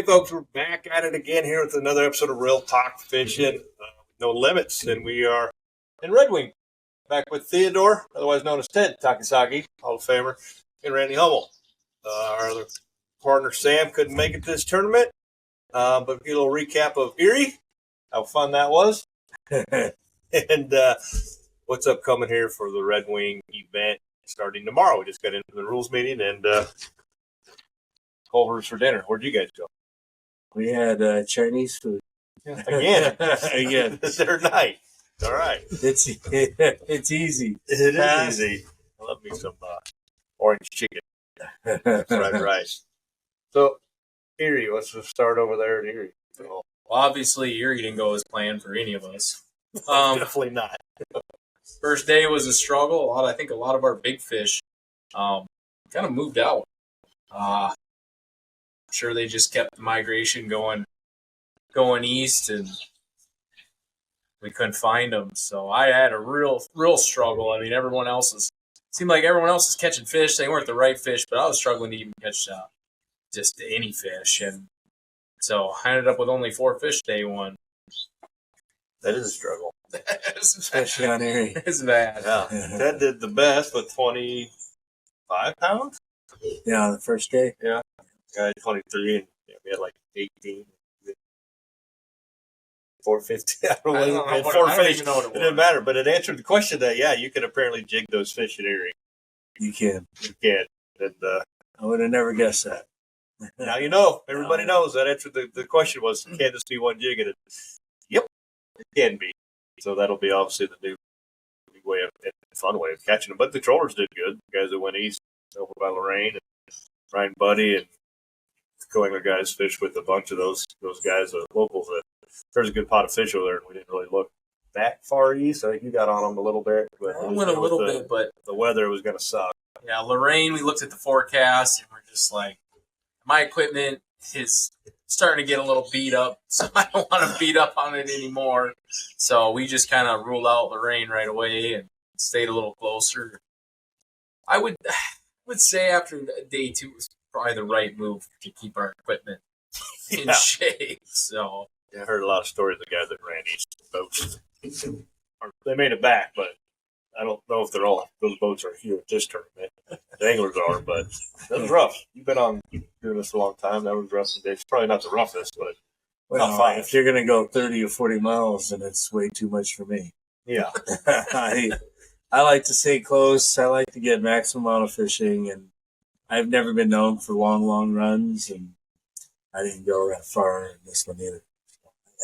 Hey, folks, we're back at it again here with another episode of Real Talk Fishing. No limits, and we are in Red Wing, back with Theodore, otherwise known as Ted Takasaki, Hall of Famer, and Randy Hummel. Our other partner, Sam, couldn't make it to this tournament, but a little recap of Erie, how fun that was, and what's upcoming here for the Red Wing event starting tomorrow. We just got into the rules meeting, and Culver's for dinner. Where'd you guys go? We had Chinese food. Again. Third night. All right. It's easy. It is easy. I love me some orange chicken. Fried rice. So, Erie, let's just start over there at Erie. Well, obviously, Erie didn't go as planned for any of us. Definitely not. First day was a struggle. I think a lot of our big fish kind of moved out. I'm sure they just kept the migration going east, and we couldn't find them. So I had a real struggle. I mean, seemed like everyone else is catching fish. They weren't the right fish, but I was struggling to even catch just any fish. And so I ended up with only 4 fish day one. That is a struggle. Especially on Erie. It's bad. Yeah. Ted did the best with 25 pounds? Yeah, the first day. Yeah. I had 23, and we had like 18. 450. I don't know. I don't even know what it was. It didn't matter, but it answered the question that, yeah, you can apparently jig those fish at Erie. You can. You can. And, I would have never guessed that. now you know. Everybody knows that answered the question was, can this be one jig? And yep, it can be. So that'll be obviously the new way of, and fun way of catching them. But the trollers did good. The guys that went east over by Lorraine and Ryan Buddy and Coingler guys fished with a bunch of those guys, locals. That there's a good pot of fish over there, and we didn't really look that far east. I think you got on them a little bit. But I went a little bit, but the weather was going to suck. Yeah, Lorraine, we looked at the forecast, and we're just like, my equipment is starting to get a little beat up, so I don't want to beat up on it anymore. So we just kind of ruled out Lorraine right away and stayed a little closer. I would say after day 2 was probably the right move to keep our equipment in shape. So I heard a lot of stories of the guys that ran east boats. They made it back, but I don't know if those boats are here at this tournament. The anglers are, but that was rough. You've been on doing this a long time. That was rough today. It's probably not the roughest, but not fine. If you're going to go 30 or 40 miles, then it's way too much for me. Yeah. I like to stay close. I like to get maximum amount of fishing, and I've never been known for long runs, and I didn't go that far in this one either.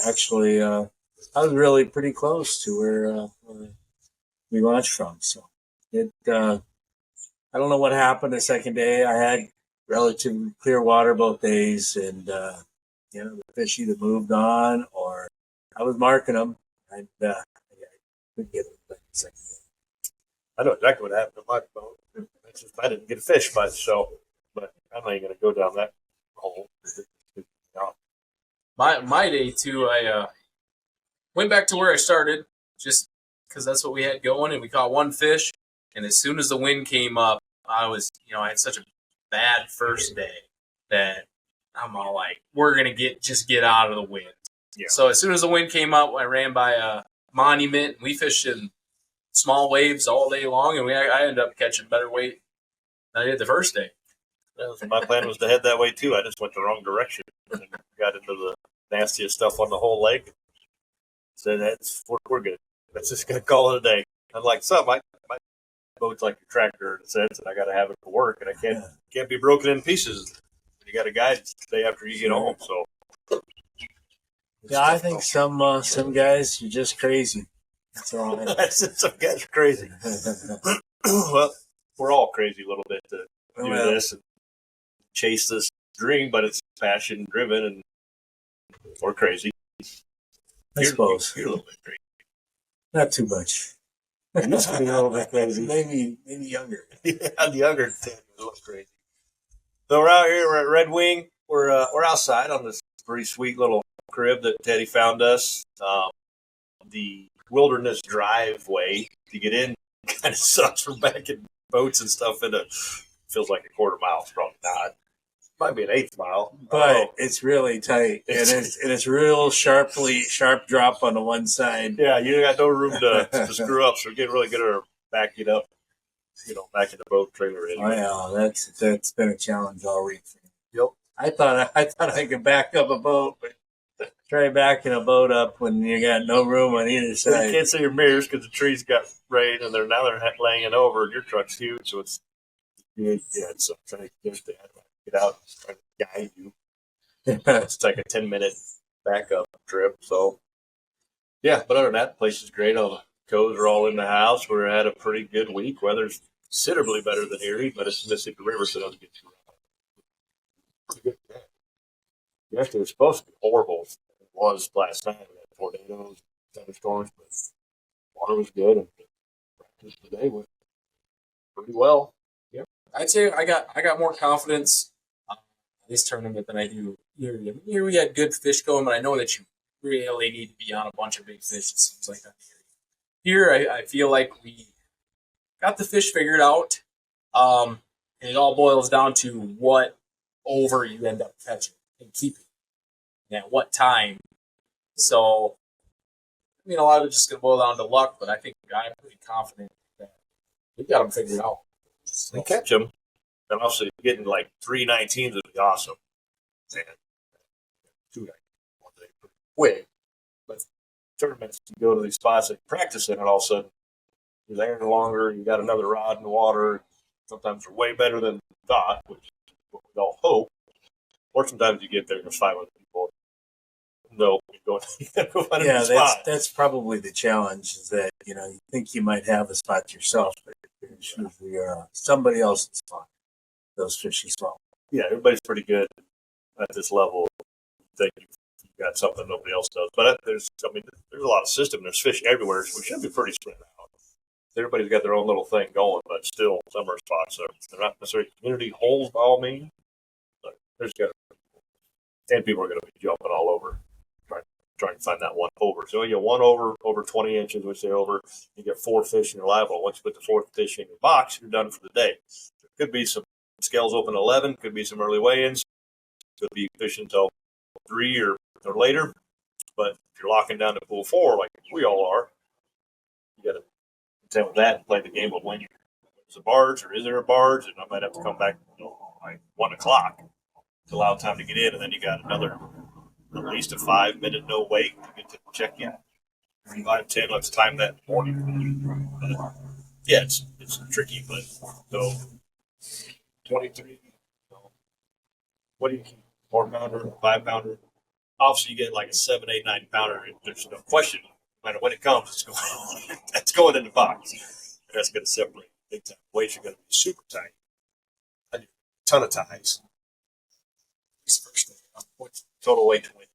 Actually, I was really pretty close to where we launched from. So I don't know what happened the second day. I had relatively clear water both days, and the fish either moved on or I was marking them. And I couldn't get them the second day. I know exactly what happened to my boat. I didn't get a fish by the show, but I'm not even going to go down that hole. my day 2, I went back to where I started, just because that's what we had going, and we caught 1 fish. And as soon as the wind came up, I had such a bad first day that I'm all like, we're gonna get out of the wind. Yeah. So as soon as the wind came up, I ran by a monument. We fished in small waves all day long, and I ended up catching better weight than I did the first day. My plan was to head that way too. I just went the wrong direction and got into the nastiest stuff on the whole lake. So we're good. That's just gonna call it a day. I'm like, my boat's like a tractor in a sense, and I got to have it to work, and I can't be broken in pieces. You got to guide the day after you get home. So yeah, I think some guys are just crazy. That's all. Some guys are crazy. Well, we're all crazy a little bit to do this and chase this dream, but it's passion driven, and we're crazy. I suppose you're a little bit crazy. Not too much. Used to be a little bit crazy. Maybe younger. Yeah, the younger Ted was a little crazy. So we're out here. We're at Red Wing. We're outside on this pretty sweet little crib that Teddy found us. The wilderness driveway to get in kind of sucks from back in boats and stuff. Feels like a quarter mile. It's probably not. Might be an eighth mile, but it's really tight, and it's real sharp drop on the one side. Yeah, you got no room to screw up, so we're getting really good at backing up, back in the boat trailer. Anyway. Oh yeah, that's been a challenge all week. Yep. I thought I could back up a boat, but try backing a boat up when you got no room on either side. You can't see your mirrors because the trees got rain, and they're laying over, and your truck's huge, so it's so trying to get out, trying to guide you. It's like a 10-minute backup trip. So yeah, but other than that, the place is great. All the cows are all in the house. We had a pretty good week. Weather's considerably better than Erie, but it's Mississippi River, so it doesn't get too rough. Pretty good. Yesterday was supposed to be horrible. It was last night. We had tornadoes, thunderstorms, but water was good, and practice today went pretty well. Yeah, I'd say I got more confidence this tournament than I do here. Here we had good fish going, but I know that you really need to be on a bunch of big fish. It seems like here I feel like we got the fish figured out, and it all boils down to what over you end up catching and keeping, and at what time. So, I mean, a lot of it's just going to boil down to luck, but I think I'm pretty confident that we got them figured out. And catch them. And also, getting like 319s would be awesome. And 219s one day pretty quick. But tournaments, you go to these spots and practice in, and all of a sudden, you're there longer, you got another rod in the water. Sometimes they're way better than thought, which is what we all hope. Or sometimes you get there and there's 500 people. No, you're going yeah, that's probably the challenge, is that, you think you might have a spot yourself, but it's usually somebody else's spot. Those fishy small. Yeah, everybody's pretty good at this level. Think you've got something nobody else does. But there's a lot of system. There's fish everywhere, so we should be pretty spread out. Everybody's got their own little thing going, but still, some are spots. They're not necessarily community holes by all means. But there's got and people are going to be jumping all over, trying to find that one over. So you get one over 20 inches, which they over. You get 4 fish in your live well. Once you put the 4th fish in your box, you're done for the day. There could be some scales open at 11, could be some early weigh-ins, could be fishing until 3 or later. But if you're locking down to pool 4, like we all are, you got to contend with that and play the game of when there's a barge or is there a barge, and I might have to come back like 1 o'clock to allow time to get in, and then you got another at least a 5-minute no wait to get to check in. 5:10, let's time that morning. But, yeah, it's tricky, but so 23. What do you keep? 4-pounder, 5-pounder? Obviously, you get like a 7, 8, 9-pounder. There's no question. No matter when it comes, it's going in the box. That's going to separate big time. Weights are going to be super tight. I do a ton of ties. This first thing. What's total weight to win?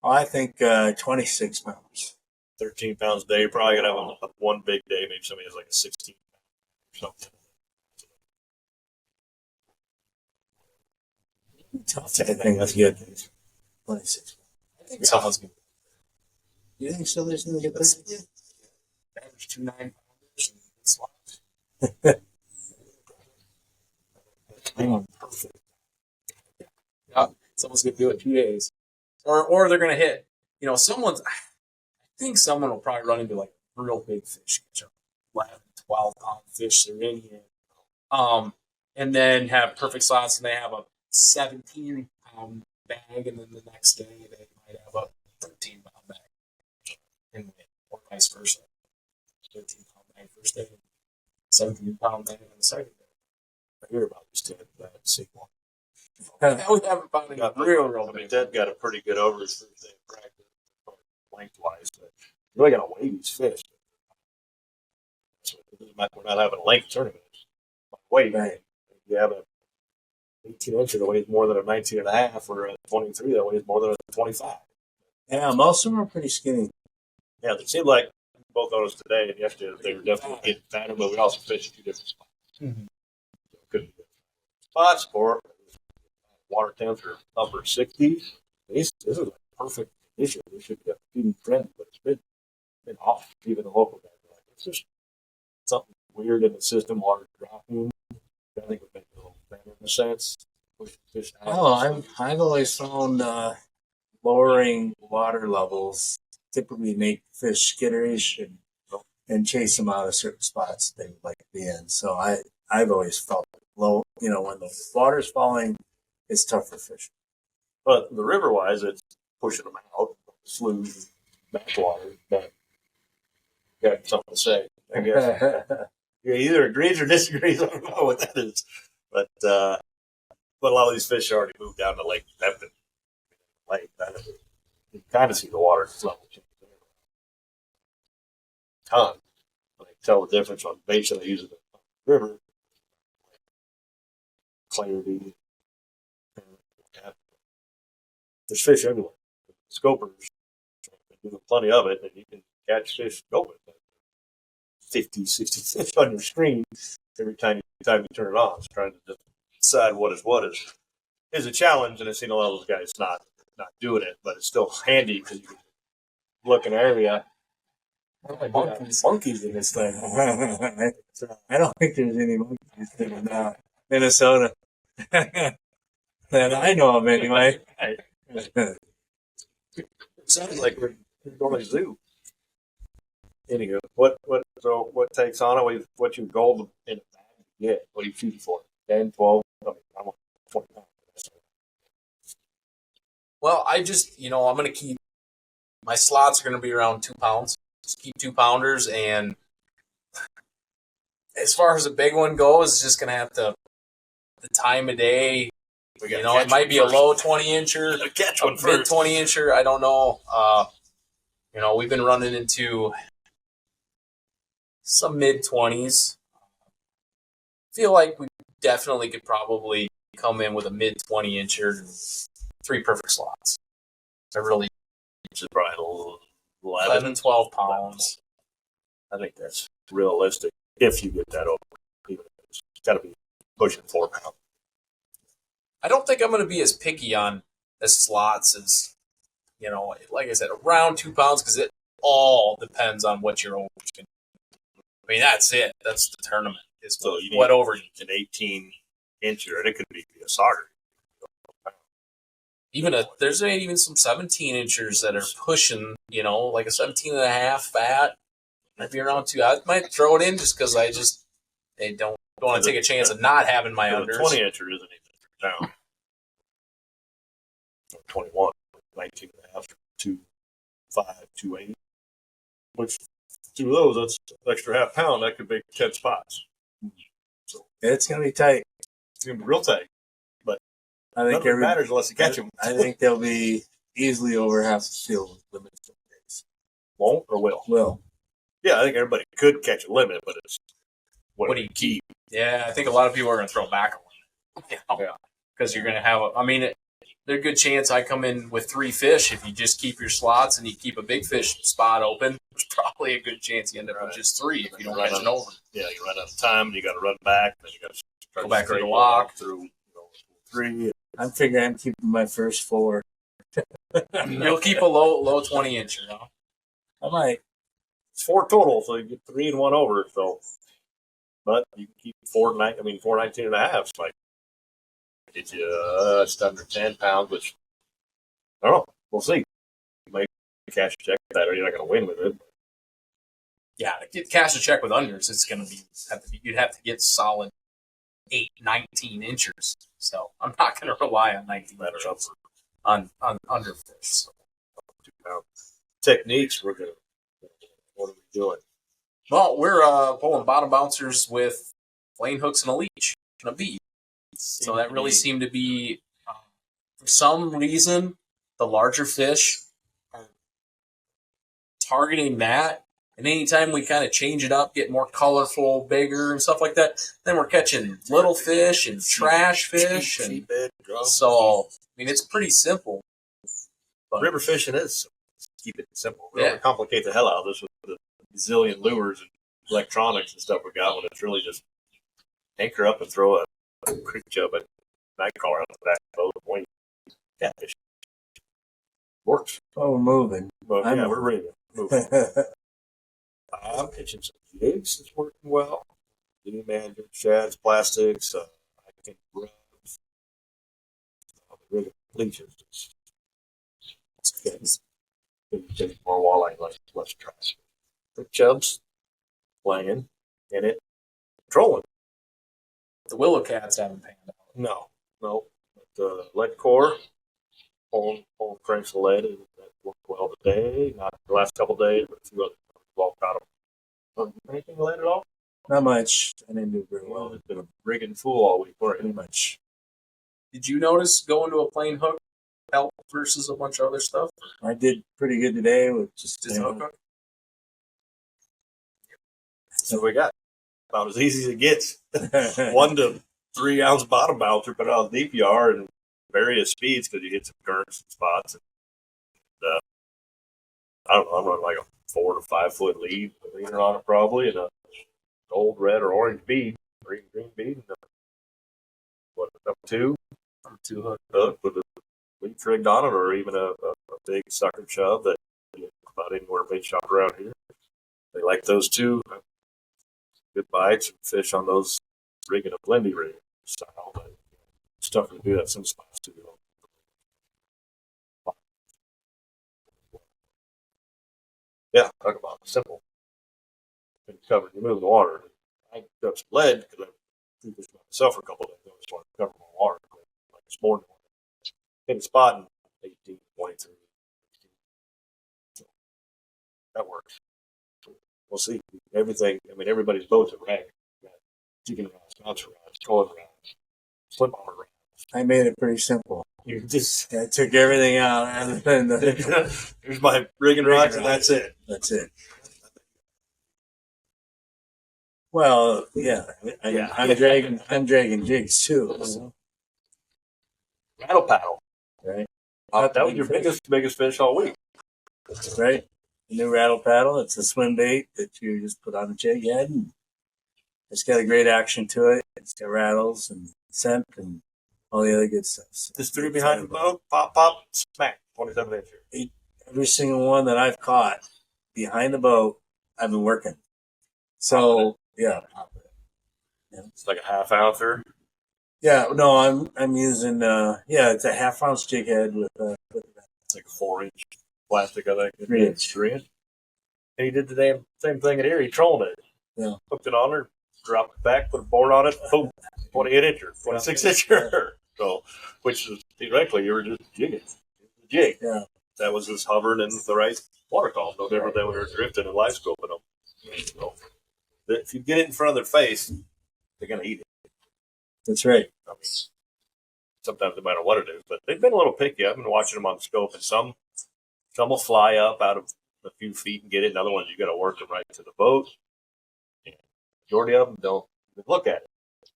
I think 26 pounds. 13 pounds a day. You're probably going to have one big day. Maybe somebody has like a 16 or something. Tough. I think that's good. 26. I think someone's going to. You think somebody's going to get this? Average 2 9-pounders and slots. Perfect. Yeah, someone's going to do it 2 days. Or they're going to hit. I think someone will probably run into like real big fish, 11, 12-pound fish they're in here. And then have perfect slots, and they have a 17-pound bag, and then the next day they might have a 13-pound bag, and or vice versa. 13-pound bag first day, 17-pound bag on the second day. I hear about this Ted. I haven't seen one. We haven't found any real. I mean, Ted got a pretty good over his first day of practice, lengthwise. But you really got to weigh these fish. So we're not having a length tournament. Weight. Right. You have a 18-incher that weighs more than a 19.5, or a 23 that weighs more than a 25. Yeah, most of them are pretty skinny. Yeah, it seemed like both of us today and yesterday that they were definitely getting fatter, but we also fished 2 different spots. Mm-hmm. So it could be different spots, or water temps are upper 60s. This is like perfect condition. We should get feeding trend, but it's been off. Even the local guys are like, it's just something weird in the system. Water dropping. I think we've been a little better in a sense. fish. Oh, I've always found lowering water levels typically make fish skitterish and chase them out of certain spots they would like to be in. So I've always felt low. You know, when the water's falling, it's tough for fish. But the river wise, it's pushing them out, sloughs, backwater. But you got something to say, I guess. You either agrees or disagrees. I don't know what that is, but a lot of these fish already moved down to Lake Pepin. Lake, you kind of see the water level change there. Ton. I can tell the difference on baits that I use in the river. Clarity. There's fish everywhere. Scopers, doing plenty of it, and you can catch fish scoping. 50, 60 fish on your screen every time you turn it on. It's trying to decide what is a challenge, and I've seen a lot of those guys not doing it, but it's still handy because you can look in an area. Monkeys in this thing. I don't think there's any monkeys in Minnesota. That I know of, anyway. It sounds like we're going to a zoo. Anywho, what takes on it? What's your goal in a bag to get? What are you shooting for? 10, 12? I want 20 pounds. Well, I just, I'm going to keep my slots are going to be around 2 pounds. Just keep 2-pounders, and as far as a big one goes, it's just going to have to the time of day. It might be a low 20-incher, Catch one mid first. 20-incher. I don't know. We've been running into some mid 20s. Feel like we definitely could probably come in with a mid 20-incher, 3 perfect slots. I really Which is probably 11, 12 pounds. I think that's realistic if you get that over. Even if it's got to be pushing 4 pounds. I don't think I'm going to be as picky on the slots as, like I said, around 2 pounds, because it all depends on what your overs can do. I mean, that's it. That's the tournament. So you need what over you an 18-incher, and it could be a sauter. there's even some 17-inchers that are pushing, like a 17 and a half fat. Might be around 2. I might throw it in just because I don't want to take a chance of not having my unders. 20-incher isn't even down. 21, 19 and a half, 2, 5, 280. Which, 2 of those, that's an extra half pound. That could make 10 spots. So It's going to be tight. it's going to be real tight. But I think it matters unless you catch them. I think they'll be easily over half the field with limited days. Won't or will? Will. Yeah, I think everybody could catch a limit, but it's What do you keep? Yeah, I think a lot of people are going to throw back a limit. Yeah. Because you're going to have there's a good chance I come in with 3 fish. If you just keep your slots and you keep a big fish spot open, there's probably a good chance you end up with just 3 if you don't catch an over. Yeah, you run out of time, and you got to run back, then you got to Go back to the walk through 3. I'm figuring I'm keeping my first 4. You'll keep a low 20-incher, huh? I might. It's 4 total, so you get 3 and 1 over. So, but you can keep 419 and a half. So like, get you just under 10 pounds, which I don't know. We'll see. You might cash a check with that, or you're not going to win with it. Yeah, to get cash a check with unders, it's going to be you'd have to get solid 8, 19 inchers. So I'm not going to rely on 19 inchers on underfish. So. 2 pound techniques. What are we doing? Well, we're pulling bottom bouncers with flame hooks and a leech and a bead. So that really seemed to be, for some reason, the larger fish are targeting that. And anytime we kind of change it up, get more colorful, bigger, and stuff like that, then we're catching little fish and trash fish. And so, it's pretty simple. But river fishing is keep it simple. We don't complicate the hell out of this with the zillion lures and electronics and stuff we got when it's really just anchor up and throw a creek chub and night collar out the back of the point. Catfish. Works. Oh, we're moving. But yeah, we're ready to move. I'm pitching some jigs. It's working well. Mini man, shads, plastics, I think rubs. leeches. It's more walleye, less trash. The chubs playing in it, trolling. The willow cats haven't panned out. No. The lead core, pulling cranks of lead, and that worked well today. Not the last couple of days, but a few other well caught them. Anything lead at all? Not much. I didn't do very Well, well. it's been a rigging fool all week. Pretty much. Did you notice going to a plain hook help versus a bunch of other stuff? I did pretty good today with just Just hook hook? So we got about as easy as it gets. 1 to 3 ounce bottom bouncer, put it on DPR and various speeds because you hit some currents and spots. And, I don't know, I'm running like a 4 to 5 foot leader on it probably, and a gold, red, or orange bead, green bead, and up 2 hook with a leech rigged on it, or even a big sucker chub that about anywhere bait shop around here. They like those two. Good bites and fish on those rigging a blendy rig style. But it's tough to do that some spots too. Yeah, talk about simple. Been covered, you move the water. I got some lead because I threw this myself for a couple of days. I just wanted to cover my water. Like this morning, hit a spot in 18, 23. So that works. We'll see. Everything, I mean, everybody's boats are ragged. Jigging rods, bouncer rods, trolling rods, slip armor rods. I made it pretty simple. You just, I took everything out and then here's my rigging rods, and that's it. That's it. Well, yeah, I'm dragging jigs too. So. Rattle paddle. Right. That was your biggest fish all week. Right. The new rattle paddle. It's a swim bait that you just put on the jig head, and it's got a great action to it. It's got rattles and scent and all the other good stuff. So Just threw behind the boat, pop, smack, 27 incher. Every single one that I've caught behind the boat, I've been working. So yeah. It's like a half ouncer. Yeah, no, I'm using it's a 1/2 ounce jig head with It's like a 4-inch plastic, I think. 3-inch. 3-inch. And he did the same thing at here. He trolled it. Yeah. Hooked it on her, dropped it back, put a board on it, boom, 28 incher, 26 incher. So, which is theoretically, you were just jigging. The jig. Yeah. That was just hovering in the right water column. No different than when we were drifting and live scoping them. So, if you get it in front of their face, they're going to eat it. That's right. I mean, sometimes no matter what it is, but they've been a little picky. I've been watching them on the scope, and some will fly up out of a few feet and get it, and other ones you got to work them right to the boat. And the majority of them don't even look at it.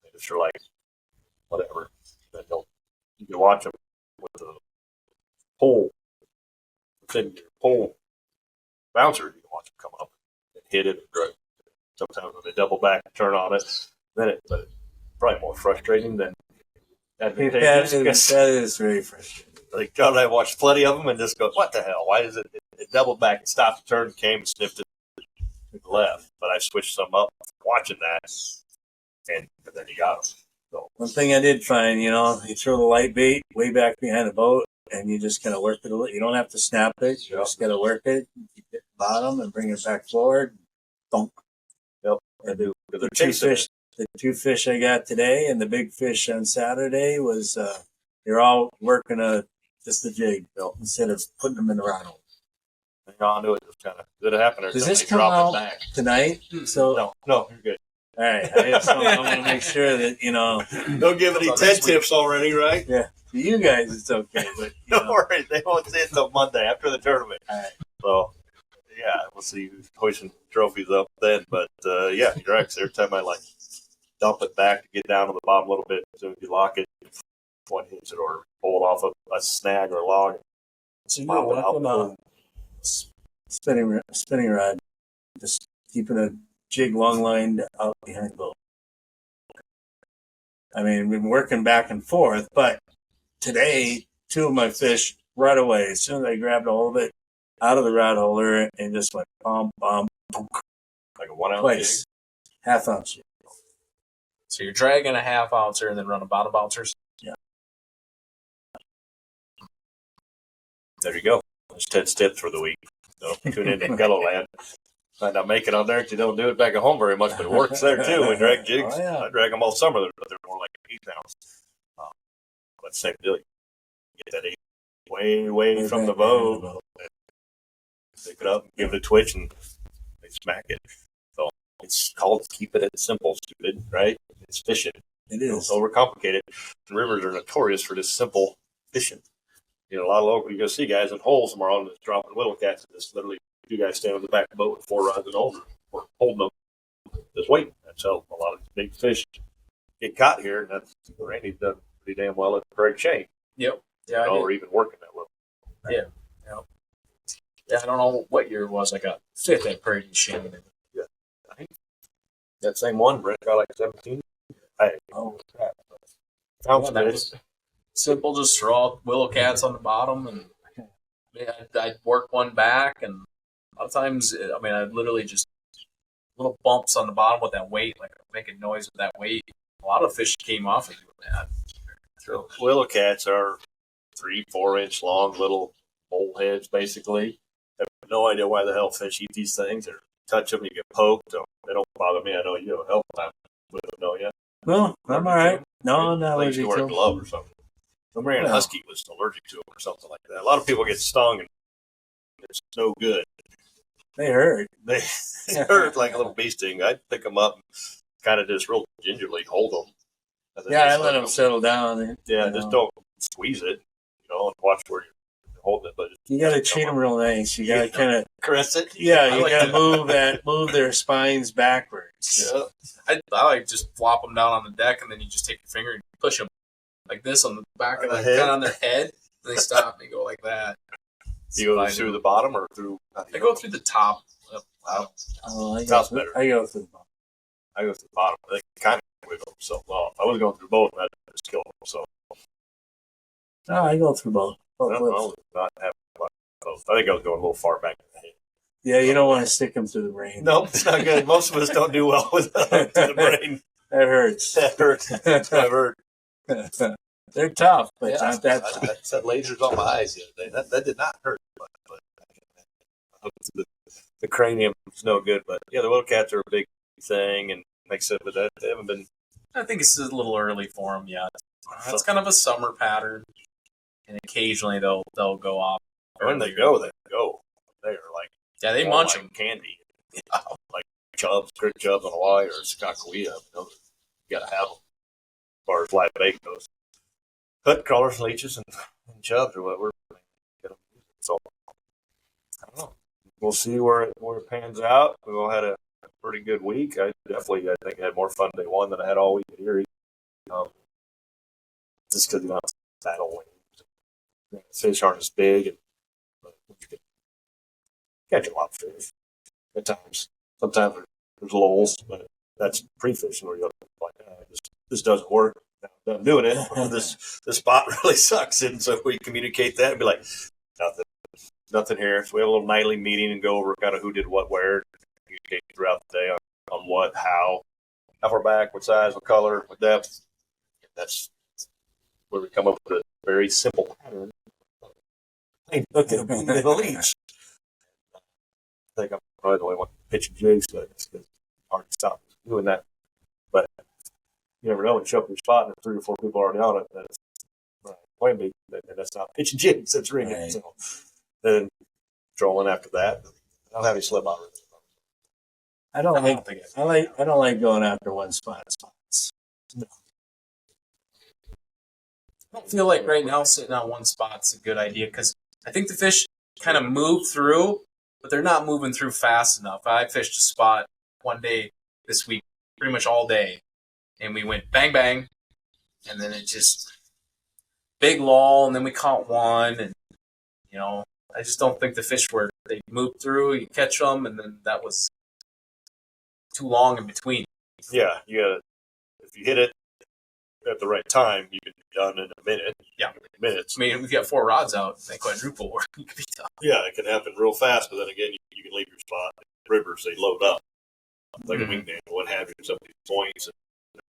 They just are like, whatever. They don't. You can watch them with the pole, within your pole bouncer. You can watch them come up and hit it. Sometimes when they double back and turn on it, then but it's probably more frustrating than advantageous. That is very frustrating. Like God, I watched plenty of them and just go, "What the hell? Why does it doubled back and stopped, turned, came and sniffed it to the left?" But I switched some up watching that, and then you got them. So One thing I did find, you throw the light bait way back behind the boat, and you just kind of work it a little. You don't have to snap it. You just got to work it, keep it bottom, and bring it back forward. Thump. Yep, I do. The two fish I got today and the big fish on Saturday was they're all working just the jig instead of putting them in the rod hole. Hang on to it. Just kind of did it happen? Does this come out tonight? So no, you're good. All right, I want to make sure that Don't give any 10 tips already, right? Yeah, for you guys it's okay, but don't worry, they won't see it until Monday after the tournament. All right. So yeah, we'll see who's hoisting trophies up then. But yeah, you're right. 'Cause every time I dump it back to get down to the bottom a little bit, so if you lock it, one hits it or pull it off of a snag or a log. So you want spinning rod, just keeping a jig long lined out behind the boat. I mean, we've been working back and forth, but today, 2 of my fish right away, as soon as I grabbed a hold of it, out of the rod holder and just went bum, bum, boom, Like a 1 ounce twice. jig. 1/2 ounce jig. So you're dragging a 1/2 ouncer and then run a bottom bouncers? Yeah. There you go. There's Ted's tips for the week. So tune in to Gulloland. Might not make it on there because you don't do it back at home very much, but it works there too. We drag jigs. Oh, yeah. I drag them all summer, but they're more like 8 pounds. But same deal. You get that 8 way away from the boat. Pick it up, give it a twitch, and they smack it. So it's called keep it simple, stupid, right? It's fishing. It is. Don't overcomplicate it. The rivers are notorious for this simple fishing. You know, a lot of local, you're going to see guys in holes tomorrow just dropping little cats. Just literally, you guys stand on the back of the boat with 4 rods and over, or holding them, just waiting. That's how a lot of these big fish get caught here. And that's Randy's done pretty damn well at Craig Shane. Yep. Yeah. Or even working that well. Yeah. Yeah, I don't know what year it was. I got 5th at Prairie Shane. Yeah. I think that same one, Brent, got like 17. Oh, crap. Yeah, that was simple. Just throw willow cats on the bottom, and I'd work one back. And a lot of times, I mean, I'd literally just little bumps on the bottom with that weight, like making noise with that weight. A lot of fish came off of doing that. So willow cats are 3-4 inch long little bullheads, basically. I have no idea why the hell fish eat these things or touch them. You get poked. They don't bother me. I know you have a hell of a time with them, don't you? Well, I'm all right. No, I'm not At least allergic you wear to a them. glove or something. I'm wearing a husky was allergic to them or something like that. A lot of people get stung and it's no good. They hurt. They hurt like a little bee sting. I'd pick them up and kind of just real gingerly hold them. And then Yeah, I just let them settle down. Yeah, just don't squeeze it, and watch where you're holding it. But You got to treat them real nice. You got to kind of caress it. Yeah, I you like got that. to move their spines backwards. Yeah. I like just flop them down on the deck, and then you just take your finger and push them like this on the back of On the the head? kind of on their head. And they stop and they go like that. Do you go through the bottom or through? I go through the top. Oh, I Top's go better. I go through the bottom. I go through the bottom. They kind of wiggle themselves off. I was going through both, and I just killed them. So No, I go through both. Both I lips. was not having both. I think I was going a little far back in the head. Yeah, you don't want to stick them through the brain. Nope, it's not good. Most of us don't do well with the brain. That hurts. That hurts. I've heard. They're tough, but Yeah, not that I tough. set lasers on my eyes the other day. That did not hurt, but the cranium is no good. But yeah, the willow cats are a big thing, and like I said, but that they haven't been. I think it's a little early for them yet. It's kind of a summer pattern, and occasionally they'll go off. When they go, they go. They are like They munch them. candy. Like chubs, crick chubs on Hawaii or Skakawea. You got to have them. As far as live bait goes, hook crawlers, leeches, and chubs are what we're get them. So I don't know. We'll see where it pans out. We all had a pretty good week. I think I had more fun day one than I had all week at Erie. Just because you don't battle wings. Fish aren't as big, and but you can catch a lot of fish at times. Sometimes there's lulls, but that's pre-fishing where you're like, this doesn't work. I'm doing it. This spot really sucks, and so we communicate that and be like, nothing here. So we have a little nightly meeting and go over kind of who did what where, communicate throughout the day on what, how far back, what size, what color, what depth. That's where we come up with a very simple pattern. Look at the leech. I think I'm probably the only one pitching jigs, but it's hard to stop doing that. But you never know when you show up at your spot and there's 3 or 4 people already on it. That's playing me, and that's not pitching jigs. That's ringing. Right. So then trolling after that. I don't have any slip on it. I don't like going after one spots. No. I don't feel like right now sitting on one spot's a good idea because I think the fish kind of move through, but they're not moving through fast enough. I fished a spot one day this week, pretty much all day, and we went bang, bang, and then it just big lull, and then we caught one, and, I just don't think the fish were, they moved through, you catch them, and then that was too long in between. Yeah, if you hit it at the right time, you can be done in a minute. Yeah. Minutes. I mean, we've got 4 rods out, that quadruple, where you could be done. Yeah, it can happen real fast, but then again, you can leave your spot. Rivers, they load up. Like a wingman, what have you, some of these points,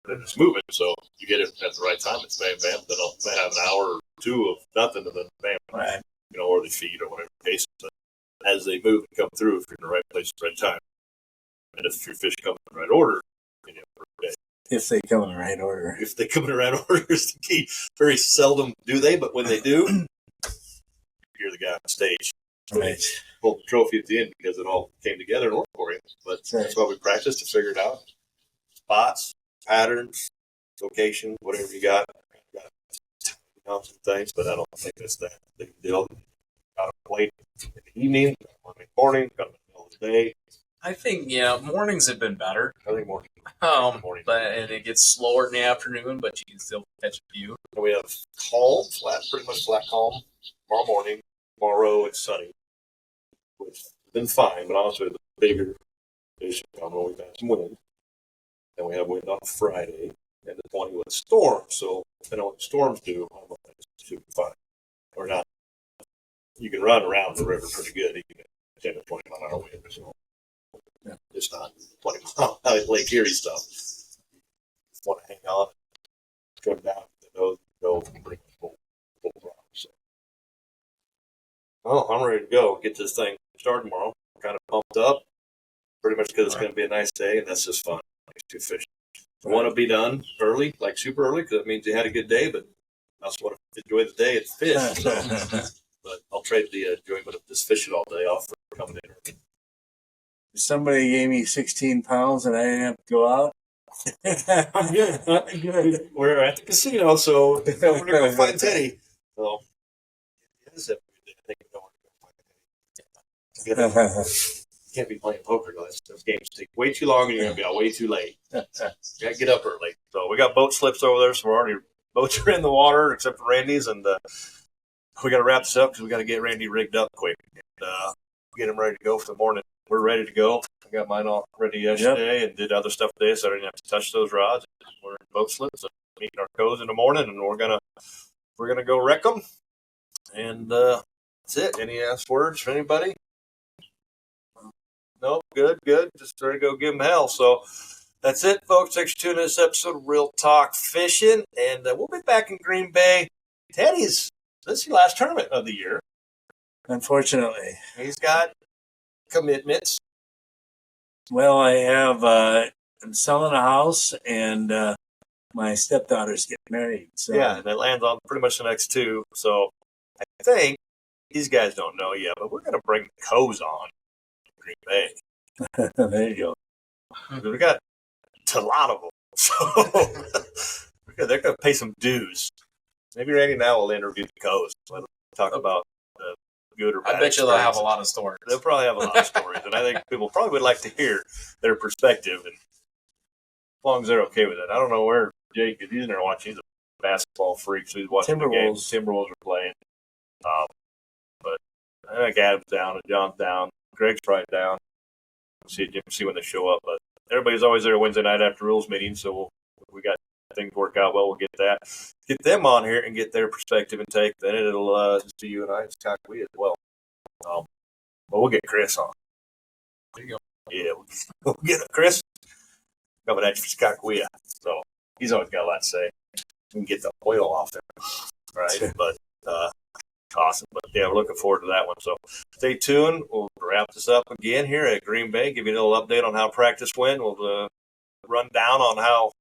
and it's moving, so you get it at the right time, it's bam, bam, then I'll have an hour or 2 of nothing, and then bam. Right. or they feed or whatever the case is. But as they move and come through, if you're in the right place at the right time, and if your fish come in the right order, you have a perfect day. If they come in the right order. If they come in the right order is the key. Very seldom do they, but when they do, you're the guy on stage. Right. Pull the trophy at the end because it all came together and worked for you. But that's why we practice to figure it out. Spots, patterns, location, whatever you got. Some things, but I don't think that's that big a deal. Got a plate in the evening, morning, got in the middle of the day. I think mornings have been better. I think morning. And it gets slower in the afternoon, but you can still catch a few. And we have calm, pretty much flat calm. Tomorrow morning, tomorrow it's sunny, which has been fine, but honestly, the bigger fish come when we've had some wind. And we have wind on Friday, and the 20 with storm. So, depending on what the storms do, it's super fine. Or not. You can run around the river pretty good, even at 10 to 20 mile an hour wind. So, it's not 20 mile Lake Erie stuff. Just want to hang on, trim down the nose, go pretty much full round. So, I'm ready to go. Get this thing started tomorrow. Kind of pumped up, pretty much because it's going to be a nice day, and that's just fun. Nice to fish. I want to be done early, like super early, because that means you had a good day, but I also want to enjoy the day and fish. So. But I'll trade the enjoyment of this fishing all day off for coming in. Somebody gave me 16 pounds and I didn't have to go out. I'm good. I'm good. We're at the casino, so we're going to go find Teddy. So, I think we're going to find Teddy. You can't be playing poker, guys. Those games take way too long and you're going to be out way too late. You got to get up early. So we got boat slips over there, so boats are in the water except for Randy's, and we got to wrap this up because we got to get Randy rigged up quick and get him ready to go for the morning. We're ready to go. I got mine all ready yesterday and did other stuff today, so I didn't have to touch those rods. We're in boat slips, and meeting our codes in the morning, and we're gonna go wreck them. And that's it. Any last words for anybody? Nope. Good. Just ready to go give them hell. So that's it, folks. Thanks for tuning in to this episode of Real Talk Fishing, and we'll be back in Green Bay. Teddy's. This is the last tournament of the year. Unfortunately. He's got commitments. Well, I'm selling a house and my stepdaughter's getting married. So yeah, that lands on pretty much the next two. So I think these guys don't know yet, but we're going to bring the Coes on in Green Bay. There you go. We got a lot of them. So they're going to pay some dues. Maybe Randy and I will interview the Coes. Let them talk about the good or bad. I bet you they'll have a lot of stories. They'll probably have a lot of stories, and I think people probably would like to hear their perspective, and as long as they're okay with it. I don't know where Jake is. He's in there watching. He's a basketball freak, so he's watching the game. Timberwolves are playing. But I think Adam's down, and John's down. Greg's probably down. We'll see when they show up. But everybody's always there Wednesday night after rules meeting, so we got things work out well. We'll get them on here and get their perspective and take. Then it'll just be you and I and Scott Wee as well. But we'll get Chris on. There you go. Yeah, we'll get Chris coming at you for Scott Wee. So he's always got a lot to say. We can get the oil off there, right? But awesome. But yeah, we're looking forward to that one. So stay tuned. We'll wrap this up again here at Green Bay. Give you a little update on how practice went. We'll run down on how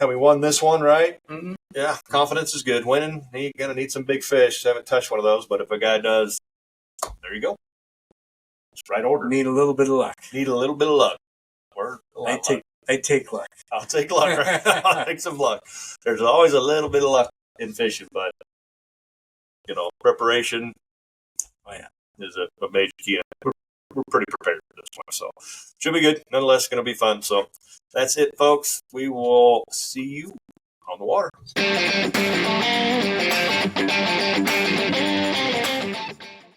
we won this one, right? Mm-hmm. Yeah, confidence is good. Winning, you're going to need some big fish. Haven't touched one of those, but if a guy does, there you go. It's right order. Need a little bit of luck. Need a little bit of luck. I take luck. I'll take luck. Right? I'll take some luck. There's always a little bit of luck in fishing, but, preparation is a major key. We're pretty prepared for this one, so should be good. Nonetheless, going to be fun. So that's it, folks. We will see you on the water.